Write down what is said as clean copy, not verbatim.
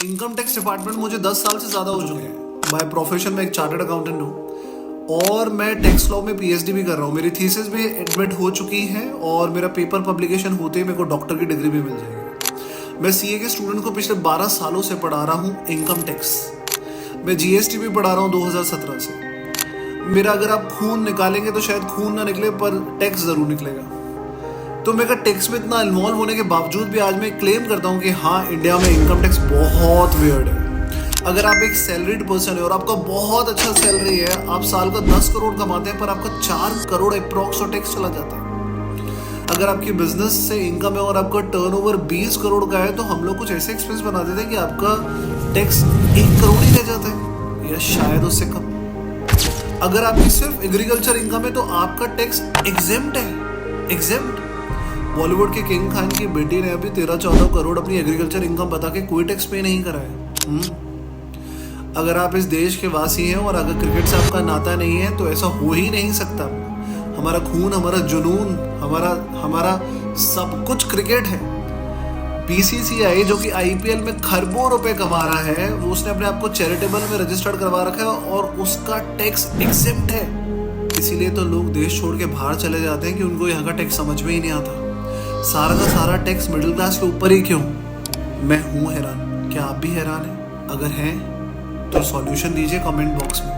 Income tax department मुझे 10 साल से ज़्यादा हो चुके हैं। बाय प्रोफेशन में एक चार्टर्ड अकाउंटेंट हूँ और मैं टैक्स लॉ में पीएचडी भी कर रहा हूँ। मेरी थीसिस भी एडमिट हो चुकी है और मेरा पेपर पब्लिकेशन होते ही मेरे को डॉक्टर की डिग्री भी मिल जाएगी। मैं सीए के स्टूडेंट को पिछले 12 सालों से पढ़ा रहा हूँ इनकम टैक्स। मैं जीएसटी भी पढ़ा रहा हूँ 2017 से। मेरा अगर आप खून निकालेंगे तो शायद खून ना निकले पर टैक्स ज़रूर निकलेगा। तो मेरा टैक्स में इतना इन्वॉल्व होने के बावजूद भी आज मैं क्लेम करता हूँ कि हाँ, इंडिया में इनकम टैक्स बहुत वियर्ड है। अगर आप एक सैलरीड पर्सन है और आपका बहुत अच्छा सैलरी है, आप साल का 10 करोड़ कमाते हैं पर आपका 4 करोड़ अप्रॉक्स और टैक्स चला जाता है। अगर आपकी बिजनेस से इनकम है और आपका टर्नओवर 20 करोड़ का है तो हम लोग कुछ ऐसे एक्सपेंस बना देते हैं कि आपका टैक्स 1 करोड़ ही रह जाता है या शायद उससे कम। अगर आपकी सिर्फ एग्रीकल्चर इनकम है तो आपका टैक्स एग्जेम्प्ट है। एग्जेम्प्ट। बॉलीवुड के किंग खान की बेटी ने अभी 13-14 करोड़ अपनी एग्रीकल्चर इनकम बता के कोई टैक्स पे नहीं करा है। अगर आप इस देश के वासी हैं और अगर क्रिकेट से आपका नाता नहीं है तो ऐसा हो ही नहीं सकता। हमारा खून, हमारा जुनून, हमारा सब कुछ क्रिकेट है। बीसीसीआई जो कि आईपीएल में खरबों रुपए कमा रहा है, वो उसने अपने आप को चैरिटेबल में रजिस्टर्ड करवा रखा है और उसका टैक्स एग्जेम्प्ट है। इसीलिए तो लोग देश छोड़ के बाहर चले जाते हैं कि उनको यहाँ का टैक्स समझ में ही नहीं आता। सारा का सारा टैक्स मिडिल क्लास के ऊपर ही क्यों? मैं हूँ हैरान। क्या आप भी हैरान हैं? अगर हैं तो सॉल्यूशन दीजिए कमेंट बॉक्स में।